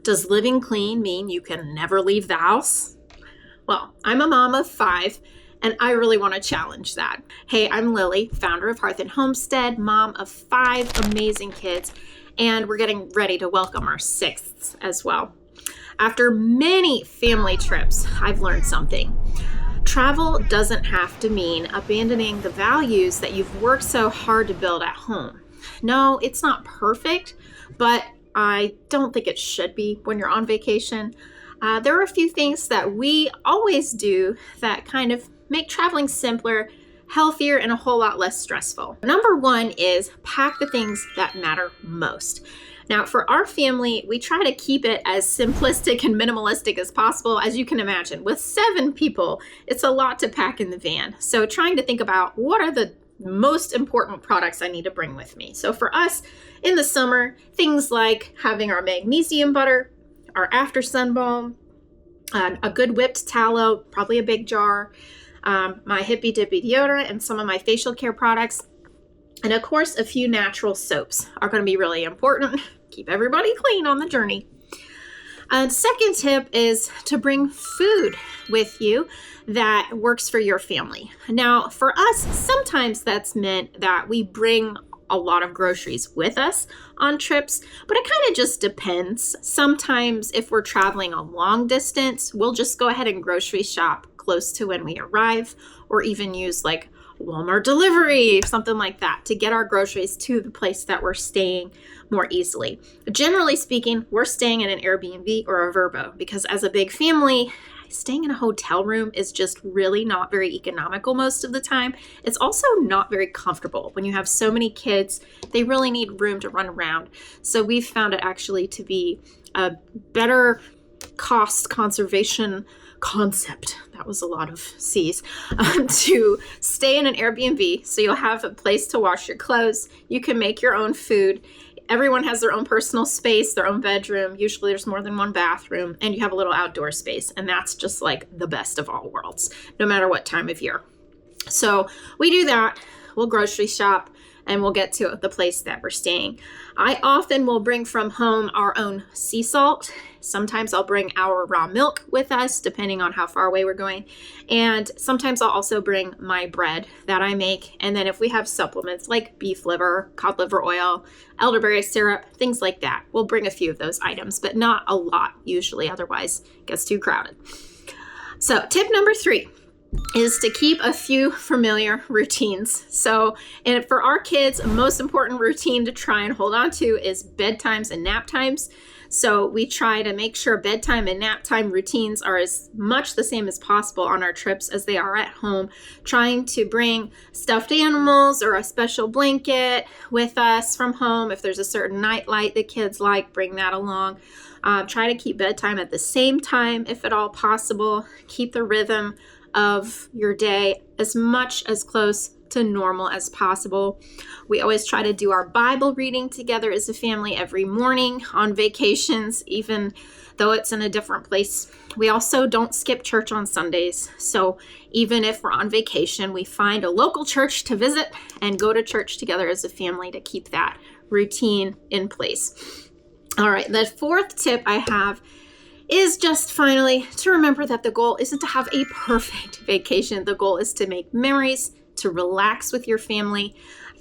Does living clean mean you can never leave the house? Well, I'm a mom of 5, and I really want to challenge that. Hey, I'm Lily, founder of Hearth and Homestead, mom of 5 amazing kids, and we're getting ready to welcome our 6th as well. After many family trips, I've learned something. Travel doesn't have to mean abandoning the values that you've worked so hard to build at home. No, it's not perfect, but I don't think it should be when you're on vacation. There are a few things that we always do that kind of make traveling simpler, healthier, and a whole lot less stressful. Number 1 is pack the things that matter most. Now, for our family, we try to keep it as simplistic and minimalistic as possible. As you can imagine, with 7 people, it's a lot to pack in the van. So trying to think about what are the most important products I need to bring with me. So for us, in the summer, things like having our magnesium butter, our after sun balm, a good whipped tallow, probably a big jar, my hippy dippy deodorant, and some of my facial care products. And of course, a few natural soaps are going to be really important. Keep everybody clean on the journey. And second tip is to bring food with you that works for your family. Now, for us, sometimes that's meant that we bring a lot of groceries with us on trips, but it kind of just depends. Sometimes if we're traveling a long distance, we'll just go ahead and grocery shop close to when we arrive, or even use like Walmart delivery, something like that, to get our groceries to the place that we're staying more easily. Generally speaking, we're staying in an Airbnb or a Vrbo because as a big family, staying in a hotel room is just really not very economical most of the time. It's also not very comfortable. When you have so many kids, they really need room to run around. So we've found it actually to be a better cost conservation concept. That was a lot of C's, to stay in an Airbnb. So you'll have a place to wash your clothes. You can make your own food. Everyone has their own personal space, their own bedroom. Usually there's more than one bathroom, and you have a little outdoor space. And that's just like the best of all worlds, no matter what time of year. So we do that. We'll grocery shop and we'll get to the place that we're staying. I often will bring from home our own sea salt. Sometimes I'll bring our raw milk with us, depending on how far away we're going. And sometimes I'll also bring my bread that I make. And then if we have supplements like beef liver, cod liver oil, elderberry syrup, things like that, we'll bring a few of those items, but not a lot usually, otherwise it gets too crowded. So tip number 3 is to keep a few familiar routines. And for our kids, a most important routine to try and hold on to is bedtimes and nap times. So we try to make sure bedtime and nap time routines are as much the same as possible on our trips as they are at home, trying to bring stuffed animals or a special blanket with us from home. If there's a certain night light the kids like, bring that along. Try to keep bedtime at the same time if at all possible. Keep the rhythm of your day as much as close to normal as possible. We always try to do our Bible reading together as a family every morning on vacations, even though it's in a different place. We also don't skip church on Sundays. So even if we're on vacation, we find a local church to visit and go to church together as a family to keep that routine in place. All right, the 4th tip I have is just finally to remember that the goal isn't to have a perfect vacation. The goal is to make memories, to relax with your family,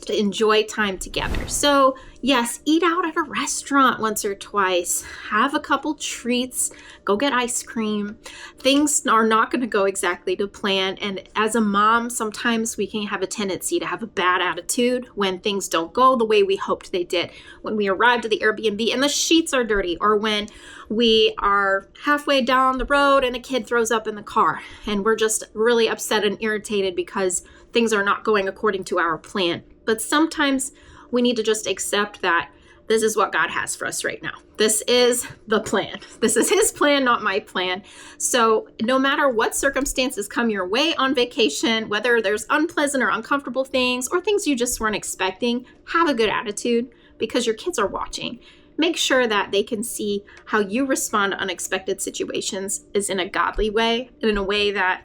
to enjoy time together. So yes, eat out at a restaurant once or twice, have a couple treats, go get ice cream. Things are not going to go exactly to plan. And as a mom, sometimes we can have a tendency to have a bad attitude when things don't go the way we hoped they did. When we arrived at the Airbnb and the sheets are dirty, or when we are halfway down the road and a kid throws up in the car and we're just really upset and irritated because things are not going according to our plan. But sometimes we need to just accept that this is what God has for us right now. This is the plan. This is His plan, not my plan. So no matter what circumstances come your way on vacation, whether there's unpleasant or uncomfortable things or things you just weren't expecting, have a good attitude because your kids are watching. Make sure that they can see how you respond to unexpected situations is in a godly way and in a way that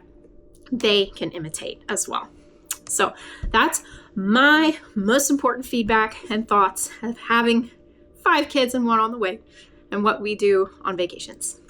they can imitate as well. So that's my most important feedback and thoughts of having 5 kids and 1 on the way. and what we do on vacations.